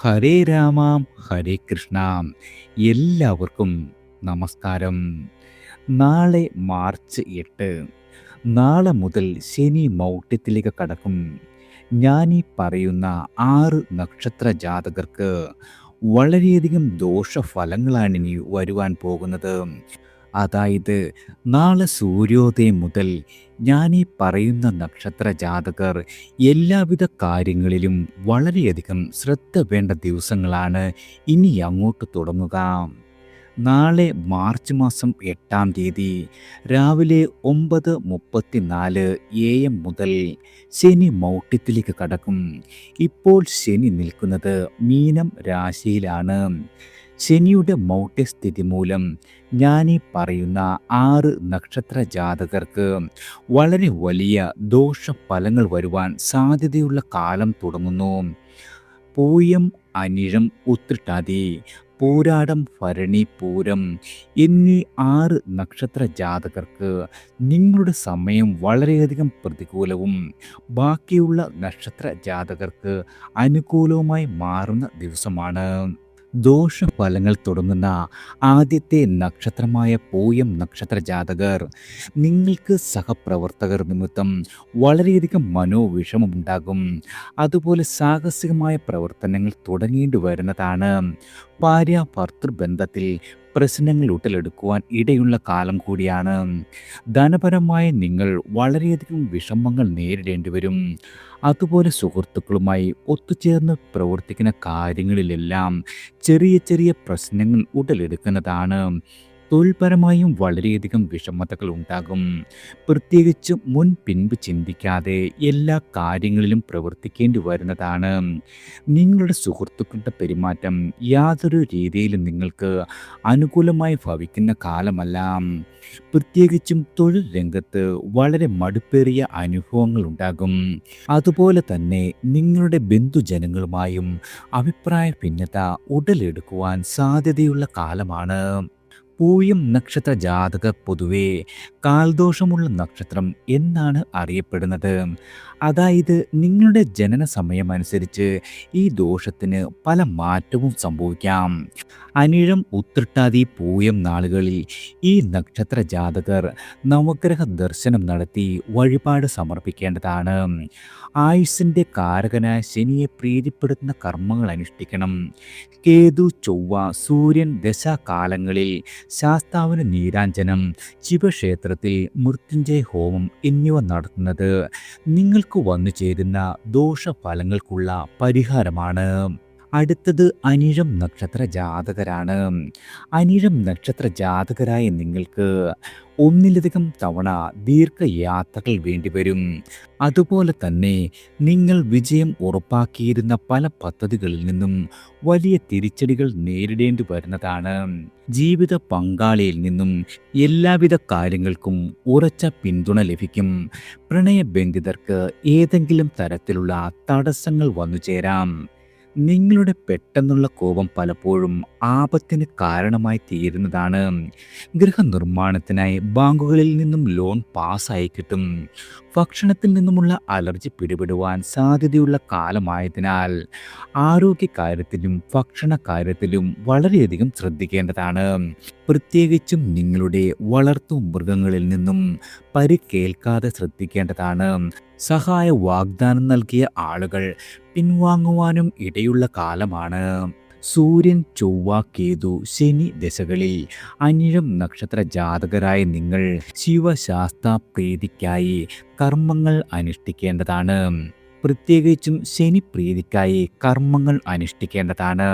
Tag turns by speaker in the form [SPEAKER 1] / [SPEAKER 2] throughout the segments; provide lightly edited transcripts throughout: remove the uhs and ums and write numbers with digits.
[SPEAKER 1] ഹരേ രാമാം ഹരേ കൃഷ്ണ. എല്ലാവർക്കും നമസ്കാരം. നാളെ മാർച്ച് 8. നാളെ മുതൽ ശനി മൗഢ്യത്തിലേക്ക് കടക്കും. ഞാനീ പറയുന്ന 6 നക്ഷത്ര ജാതകർക്ക് വളരെയധികം ദോഷഫലങ്ങളാണിനി വരുവാൻ പോകുന്നത്. അതായത് നാളെ സൂര്യോദയം മുതൽ ഞാനീ പറയുന്ന നക്ഷത്ര ജാതകർ എല്ലാവിധ കാര്യങ്ങളിലും വളരെയധികം ശ്രദ്ധ വേണ്ട ദിവസങ്ങളാണ് ഇനി അങ്ങോട്ട് തുടങ്ങുക. നാളെ മാർച്ച് മാസം 8-ാം തീയതി രാവിലെ 9:34 AM മുതൽ ശനി മൗഢ്യത്തിലേക്ക് കടക്കും. ഇപ്പോൾ ശനി നിൽക്കുന്നത് മീനം രാശിയിലാണ്. ശനിയുടെ മൗഢ്യസ്ഥിതി മൂലം ഞാനീ പറയുന്ന 6 നക്ഷത്ര ജാതകർക്ക് വളരെ വലിയ ദോഷഫലങ്ങൾ വരുവാൻ സാധ്യതയുള്ള കാലം തുടങ്ങുന്നു. പൂയം, അനിഴം, ഉത്രട്ടാതി, പൂരാടം, ഭരണി, പൂരം എന്നീ 6 നക്ഷത്ര ജാതകർക്ക് നിങ്ങളുടെ സമയം വളരെയധികം പ്രതികൂലവും ബാക്കിയുള്ള നക്ഷത്ര ജാതകർക്ക് അനുകൂലവുമായി മാറുന്ന ദിവസമാണ്. ദോഷഫലങ്ങൾ തുടങ്ങുന്ന ആദ്യത്തെ നക്ഷത്രമായ പൂയം നക്ഷത്ര ജാതകർ, നിങ്ങൾക്ക് സഹപ്രവർത്തകർ നിമിത്തം വളരെയധികം മനോവിഷമമുണ്ടാകും. അതുപോലെ സാഹസികമായ പ്രവർത്തനങ്ങൾ തുടങ്ങേണ്ടി വരുന്നതാണ്. ഭാര്യ ഭർത്തൃബന്ധത്തിൽ പ്രശ്നങ്ങൾ ഉടലെടുക്കുവാൻ ഇടയുള്ള കാലം കൂടിയാണ്. ധനപരമായ നിങ്ങൾ വളരെയധികം വിഷമങ്ങൾ നേരിടേണ്ടി വരും. അതുപോലെ സുഹൃത്തുക്കളുമായി ഒത്തുചേർന്ന് പ്രവർത്തിക്കുന്ന കാര്യങ്ങളിലെല്ലാം ചെറിയ ചെറിയ പ്രശ്നങ്ങൾ ഉടലെടുക്കുന്നതാണ്. തൊഴിൽപരമായും വളരെയധികം വിഷമതകൾ ഉണ്ടാകും. പ്രത്യേകിച്ച് മുൻ പിൻപ് ചിന്തിക്കാതെ എല്ലാ കാര്യങ്ങളിലും പ്രവർത്തിക്കേണ്ടി വരുന്നതാണ്. നിങ്ങളുടെ സുഹൃത്തുക്കളുടെ പെരുമാറ്റം യാതൊരു രീതിയിലും നിങ്ങൾക്ക് അനുകൂലമായി ഭവിക്കുന്ന കാലമല്ല. പ്രത്യേകിച്ചും തൊഴിൽ രംഗത്ത് വളരെ മടുപ്പേറിയ അനുഭവങ്ങൾ ഉണ്ടാകും. അതുപോലെ തന്നെ നിങ്ങളുടെ ബന്ധുജനങ്ങളുമായും അഭിപ്രായ ഭിന്നത ഉടലെടുക്കുവാൻ സാധ്യതയുള്ള കാലമാണ്. പൂയം നക്ഷത്ര ജാതകർ പൊതുവെ കാൽദോഷമുള്ള നക്ഷത്രം എന്നാണ് അറിയപ്പെടുന്നത്. അതായത് നിങ്ങളുടെ ജനന സമയമനുസരിച്ച് ഈ ദോഷത്തിന് പല മാറ്റവും സംഭവിക്കാം. അനിഴം, ഉത്രട്ടാതി, പൂയം നാളുകളിൽ ഈ നക്ഷത്ര ജാതകർ നവഗ്രഹ ദർശനം നടത്തി വഴിപാട് സമർപ്പിക്കേണ്ടതാണ്. ആയുസ്സിൻ്റെ കാരകനായ ശനിയെ പ്രീതിപ്പെടുത്തുന്ന കർമ്മങ്ങൾ അനുഷ്ഠിക്കണം. കേതു, ചൊവ്വ, സൂര്യൻ ദശാകാലങ്ങളിൽ ശാസ്താവിന് നീരാഞ്ജനം, ശിവക്ഷേത്രത്തിൽ മൃത്യുഞ്ജയ ഹോമം എന്നിവ നടത്തുന്നത് നിങ്ങൾക്ക് വന്നു ചേരുന്ന ദോഷഫലങ്ങൾക്കുള്ള പരിഹാരമാണ്. അടുത്തത് അനിഴം നക്ഷത്ര ജാതകരാണ്. അനിഴം നക്ഷത്ര ജാതകരായ നിങ്ങൾക്ക് ഒന്നിലധികം തവണ ദീർഘയാത്രകൾ വേണ്ടിവരും. അതുപോലെ തന്നെ നിങ്ങൾ വിജയം ഉറപ്പാക്കിയിരുന്ന പല പദ്ധതികളിൽ നിന്നും വലിയ തിരിച്ചടികൾ നേരിടേണ്ടി വരുന്നതാണ്. ജീവിത പങ്കാളിയിൽ നിന്നും എല്ലാവിധ കാര്യങ്ങൾക്കും ഉറച്ച പിന്തുണ ലഭിക്കും. പ്രണയബന്ധിതർക്ക് ഏതെങ്കിലും തരത്തിലുള്ള തടസ്സങ്ങൾ വന്നു ചേരാം. നിങ്ങളുടെ പെട്ടെന്നുള്ള കോപം പലപ്പോഴും ആപത്തിന് കാരണമായി തീരുന്നതാണ്. ഗൃഹനിർമ്മാണത്തിനായി ബാങ്കുകളിൽ നിന്നും ലോൺ പാസ്സായി കിട്ടും. ഭക്ഷണത്തിൽ നിന്നുമുള്ള അലർജി പിടിപെടുവാൻ സാധ്യതയുള്ള കാലമായതിനാൽ ആരോഗ്യകാര്യത്തിലും ഭക്ഷണകാര്യത്തിലും വളരെയധികം ശ്രദ്ധിക്കേണ്ടതാണ്. പ്രത്യേകിച്ചും നിങ്ങളുടെ വളർത്തു മൃഗങ്ങളിൽ നിന്നും പരിക്കേൽക്കാതെ ശ്രദ്ധിക്കേണ്ടതാണ്. സഹായ വാഗ്ദാനം നൽകിയ ആളുകൾ പിൻവാങ്ങുവാനും ഇടയുള്ള കാലമാണ്. സൂര്യൻ, ചൊവ്വ, കേതു, ശനി ദശകളിൽ അനിഴം നക്ഷത്ര ജാതകരായ നിങ്ങൾ ശിവശാസ്ത്ര പ്രീതിക്കായി കർമ്മങ്ങൾ അനുഷ്ഠിക്കേണ്ടതാണ്. പ്രത്യേകിച്ചും ശനി പ്രീതിക്കായി കർമ്മങ്ങൾ അനുഷ്ഠിക്കേണ്ടതാണ്.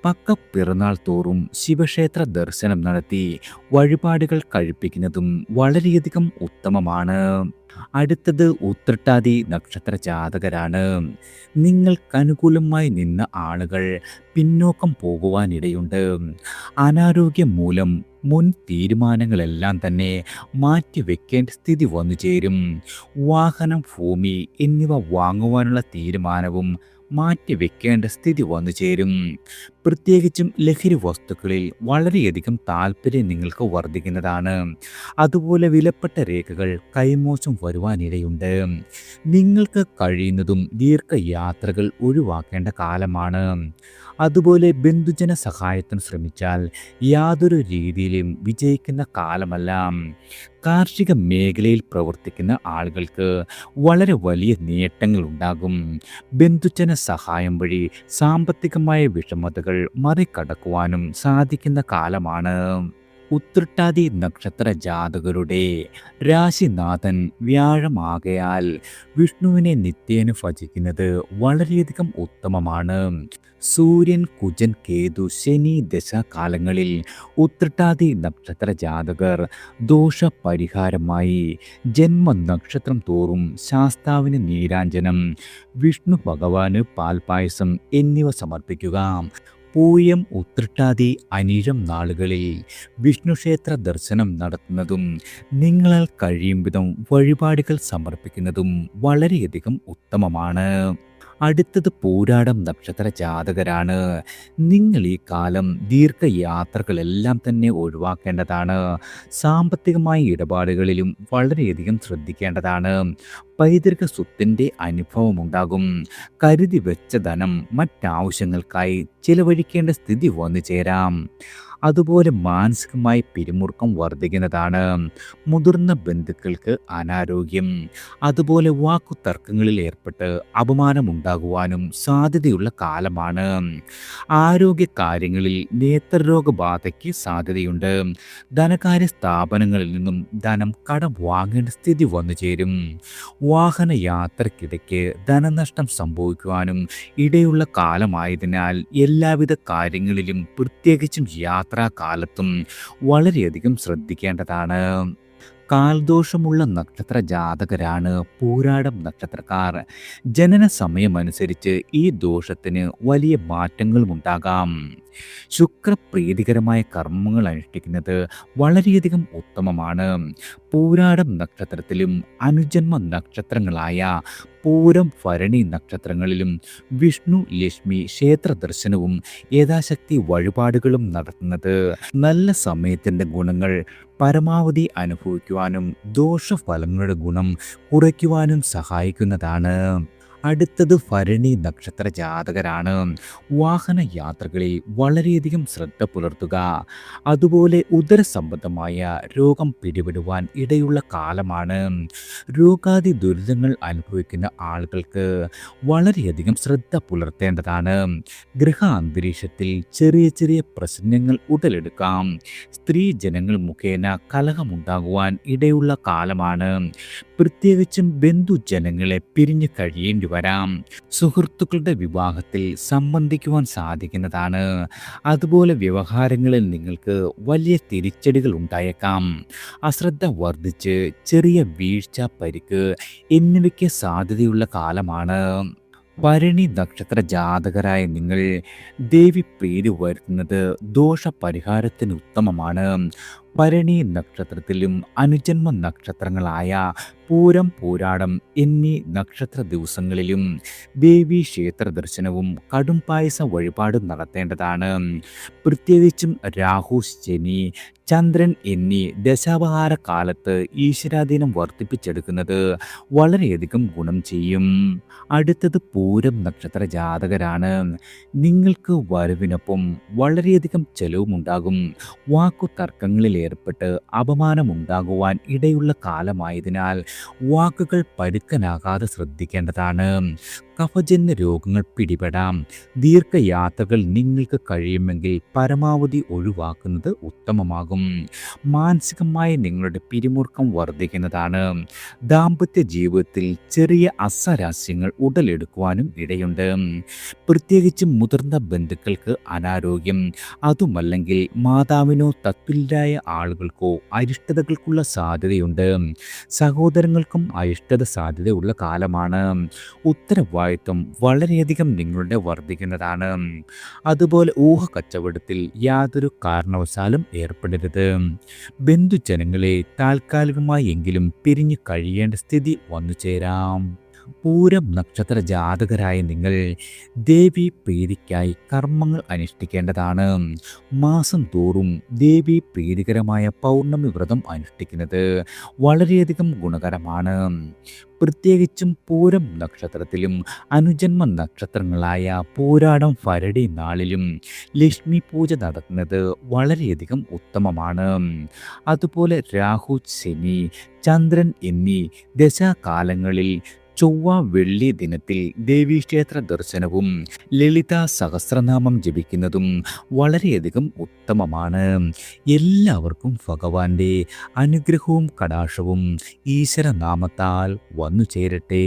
[SPEAKER 1] പക്ക പിറന്നാൾ തോറും ശിവക്ഷേത്ര ദർശനം നടത്തി വഴിപാടുകൾ കഴിപ്പിക്കുന്നതും വളരെയധികം ഉത്തമമാണ്. അടുത്തത് ഉത്രട്ടാതി നക്ഷത്ര ജാതകരാണ്. നിങ്ങൾക്കനുകൂലമായി നിന്ന ആളുകൾ പിന്നോക്കം പോകുവാനിടയുണ്ട്. അനാരോഗ്യം മൂലം മുൻ തീരുമാനങ്ങളെല്ലാം തന്നെ മാറ്റിവെക്കേണ്ട സ്ഥിതി വന്നു ചേരും. വാഹനം, ഭൂമി എന്നിവ വാങ്ങുവാനുള്ള തീരുമാനവും മാറ്റിവെക്കേണ്ട സ്ഥിതി വന്നു ചേരും. പ്രത്യേകിച്ചും ലഹരി വസ്തുക്കളിൽ വളരെയധികം താല്പര്യം നിങ്ങൾക്ക് വർദ്ധിക്കുന്നതാണ്. അതുപോലെ വിലപ്പെട്ട രേഖകൾ കൈമോശം വരുവാനിടയുണ്ട്. നിങ്ങൾക്ക് കഴിയുന്നതും ദീർഘയാത്രകൾ ഒഴിവാക്കേണ്ട കാലമാണ്. അതുപോലെ ബന്ധുജന സഹായത്തിന് ശ്രമിച്ചാൽ യാതൊരു രീതിയിലും വിജയിക്കുന്ന കാലമല്ല. കാർഷിക മേഖലയിൽ പ്രവർത്തിക്കുന്ന ആളുകൾക്ക് വളരെ വലിയ നേട്ടങ്ങൾ ഉണ്ടാകും. ബന്ധുജന സഹായം വഴി സാമ്പത്തികമായ വിഷമതകൾ മറികടക്കുവാനും സാധിക്കുന്ന കാലമാണ്. ഉത്രട്ടാതി നക്ഷത്ര ജാതകരുടെ രാശിനാഥൻ വ്യാഴമാകയാൽ വിഷ്ണുവിനെ നിത്യേന ഭജിക്കുന്നത് വളരെയധികം ഉത്തമമാണ്. സൂര്യൻ, കുജൻ, കേതു, ശനി ദശാകാലങ്ങളിൽ ഉത്രട്ടാതി നക്ഷത്ര ജാതകർ ദോഷപരിഹാരമായി ജന്മനക്ഷത്രം തോറും ശാസ്താവിന് നീരാഞ്ജനം, വിഷ്ണു ഭഗവാന് പാൽപായസം എന്നിവ സമർപ്പിക്കുക. പൂയം, ഉത്രട്ടാതി, അനിഴം നാളുകളിൽ വിഷ്ണുക്ഷേത്ര ദർശനം നടത്തുന്നതും നിങ്ങളാൽ കഴിയും വിധം വഴിപാടുകൾ സമർപ്പിക്കുന്നതും വളരെയധികം ഉത്തമമാണ്. അടുത്തത് പൂരാടം നക്ഷത്ര ജാതകരാണ്. നിങ്ങൾ ഈ കാലം ദീർഘയാത്രകളെല്ലാം തന്നെ ഒഴിവാക്കേണ്ടതാണ്. സാമ്പത്തികമായ ഇടപാടുകളിലും വളരെയധികം ശ്രദ്ധിക്കേണ്ടതാണ്. പൈതൃക സ്വത്തിൻ്റെ അനുഭവമുണ്ടാകും. കരുതി വെച്ച ധനം മറ്റാവശ്യങ്ങൾക്കായി ചിലവഴിക്കേണ്ട സ്ഥിതി വന്നു ചേരാം. അതുപോലെ മാനസികമായി പിരിമുറുക്കം വർദ്ധിക്കുന്നതാണ്. മുതിർന്ന ബന്ധുക്കൾക്ക് അനാരോഗ്യം, അതുപോലെ വാക്കുതർക്കങ്ങളിൽ ഏർപ്പെട്ട് അപമാനമുണ്ടാകുവാനും സാധ്യതയുള്ള കാലമാണ്. ആരോഗ്യ കാര്യങ്ങളിൽ നേത്രരോഗബാധയ്ക്ക് സാധ്യതയുണ്ട്. ധനകാര്യ സ്ഥാപനങ്ങളിൽ നിന്നും ധനം കടം വാങ്ങേണ്ട സ്ഥിതി വന്നു ചേരും. വാഹനയാത്രക്കിടയ്ക്ക് ധനനഷ്ടം സംഭവിക്കുവാനും ഇടയുള്ള കാലമായതിനാൽ എല്ലാവിധ കാര്യങ്ങളിലും പ്രത്യേകിച്ചും യാത്രാകാലത്തും വളരെയധികം ശ്രദ്ധിക്കേണ്ടതാണ്. കാൽദോഷമുള്ള നക്ഷത്ര ജാതകരാണ് പൂരാടം നക്ഷത്രക്കാർ. ജനന സമയമനുസരിച്ച് ഈ ദോഷത്തിന് വലിയ മാറ്റങ്ങളും ഉണ്ടാകാം. ശുക്രപ്രീതികരമായ കർമ്മങ്ങൾ അനുഷ്ഠിക്കുന്നത് വളരെയധികം ഉത്തമമാണ്. പൂരാടം നക്ഷത്രത്തിലും അനുജന്മ നക്ഷത്രങ്ങളായ പൂരം, ഭരണി നക്ഷത്രങ്ങളിലും വിഷ്ണു, ലക്ഷ്മി ക്ഷേത്ര ദർശനവും യഥാശക്തി വഴിപാടുകളും നടത്തുന്നത് നല്ല സമയത്തിൻ്റെ ഗുണങ്ങൾ പരമാവധി അനുഭവിക്കുവാനും ദോഷഫലങ്ങളുടെ ഗുണം കുറയ്ക്കുവാനും സഹായിക്കുന്നതാണ്. അടുത്തത് ഭരണി നക്ഷത്ര ജാതകരാണ്. വാഹനയാത്രകളിൽ വളരെയധികം ശ്രദ്ധ പുലർത്തുക. അതുപോലെ ഉദരസംബന്ധമായ രോഗം പിടിപെടുവാൻ ഇടയുള്ള കാലമാണ്. രോഗാദി ദുരിതങ്ങൾ അനുഭവിക്കുന്ന ആളുകൾക്ക് വളരെയധികം ശ്രദ്ധ പുലർത്തേണ്ടതാണ്. ഗൃഹ അന്തരീക്ഷത്തിൽ ചെറിയ ചെറിയ പ്രശ്നങ്ങൾ ഉടലെടുക്കാം. സ്ത്രീ ജനങ്ങൾ മുഖേന കലഹമുണ്ടാകുവാൻ ഇടയുള്ള കാലമാണ്. പ്രത്യേകിച്ചും ബന്ധുജനങ്ങളെ പിരിഞ്ഞു കഴിയേണ്ടി വരാം. സുഹൃത്തുക്കളുടെ വിവാഹത്തിൽ സംബന്ധിക്കുവാൻ സാധിക്കുന്നതാണ്. അതുപോലെ വ്യവഹാരങ്ങളിൽ നിങ്ങൾക്ക് വലിയ തിരിച്ചടികൾ ഉണ്ടായേക്കാം. അശ്രദ്ധ വർദ്ധിച്ച് ചെറിയ വീഴ്ച, പരിക്ക് എന്നിവയ്ക്ക് സാധ്യതയുള്ള കാലമാണ്. ഭരണി നക്ഷത്ര ജാതകരായ നിങ്ങൾ ദേവി പ്രീതി വരുത്തുന്നത് ദോഷപരിഹാരത്തിന് ഉത്തമമാണ്. ഭരണി നക്ഷത്രത്തിലും അനുജന്മ നക്ഷത്രങ്ങളായ പൂരം, പൂരാടം എന്നീ നക്ഷത്ര ദിവസങ്ങളിലും ദേവീ ക്ഷേത്ര ദർശനവും കടും പായസ വഴിപാടും നടത്തേണ്ടതാണ്. പ്രത്യേകിച്ചും രാഹു, ശനി, ചന്ദ്രൻ എന്നീ ദശാവഹാര കാലത്ത് ഈശ്വരാധീനം വർദ്ധിപ്പിച്ചെടുക്കുന്നത് വളരെയധികം ഗുണം ചെയ്യും. അടുത്തത് പൂരം നക്ഷത്ര ജാതകരാണ്. നിങ്ങൾക്ക് വരവിനൊപ്പം വളരെയധികം ചെലവുമുണ്ടാകും. വാക്കു തർക്കങ്ങളിൽ ഏർപ്പെട്ട് അപമാനമുണ്ടാകുവാൻ ഇടയുള്ള കാലമായതിനാൽ വാക്കുകൾ പരുക്കനാകാതെ ശ്രദ്ധിക്കേണ്ടതാണ്. കഫജന്യ രോഗങ്ങൾ പിടിപെടാം. ദീർഘയാത്രകൾ നിങ്ങൾക്ക് കഴിയുമെങ്കിൽ പരമാവധി ഒഴിവാക്കുന്നത് ഉത്തമമാകും. മാനസികമായി നിങ്ങളുടെ പിരിമുറുക്കം വർദ്ധിക്കുന്നതാണ്. ദാമ്പത്യ ജീവിതത്തിൽ ചെറിയ അസ്വാരസ്യങ്ങൾ ഉടലെടുക്കുവാനും ഇടയുണ്ട്. പ്രത്യേകിച്ചും മുതിർന്ന ബന്ധുക്കൾക്ക് അനാരോഗ്യം, അതുമല്ലെങ്കിൽ മാതാവിനോ തത്തുല്യരായ ആളുകൾക്കോ അരിഷ്ടതകൾക്കുള്ള സാധ്യതയുണ്ട്. സഹോദരങ്ങൾക്കും അരിഷ്ടത സാധ്യതയുള്ള കാലമാണ്. ഉത്തരവാദിത്വം വളരെയധികം നിങ്ങളുടെ വർദ്ധിക്കുന്നതാണ്. അതുപോലെ ഊഹക്കച്ചവടത്തിൽ യാതൊരു കാരണവശാലും ഏർപ്പെടരുത്. ബന്ധുജനങ്ങളെ താൽക്കാലികമായി എങ്കിലും പിരിഞ്ഞു കഴിയേണ്ട സ്ഥിതി വന്നു ചേരാം. പൂരം നക്ഷത്ര ജാതകരായ നിങ്ങൾ ദേവീ പ്രീതിക്കായി കർമ്മങ്ങൾ അനുഷ്ഠിക്കേണ്ടതാണ്. മാസം തോറും ദേവീ പ്രീതികരമായ പൗർണമി വ്രതം അനുഷ്ഠിക്കുന്നത് വളരെയധികം ഗുണകരമാണ്. പ്രത്യേകിച്ചും പൂരം നക്ഷത്രത്തിലും അനുജന്മ നക്ഷത്രങ്ങളായ പൂരാടം ഭരണി നാളിലും ലക്ഷ്മി പൂജ നടത്തുന്നത് വളരെയധികം ഉത്തമമാണ്. അതുപോലെ രാഹു, ശനി, ചന്ദ്രൻ എന്നീ ദശാകാലങ്ങളിൽ ചൊവ്വ, വെള്ളി ദിനത്തിൽ ദേവീക്ഷേത്ര ദർശനവും ലളിതാ സഹസ്രനാമം ജപിക്കുന്നതും വളരെയധികം ഉത്തമമാണ്. എല്ലാവർക്കും ഭഗവാന്റെ അനുഗ്രഹവും കടാക്ഷവും ഈശ്വരനാമത്താൽ വന്നു ചേരട്ടെ.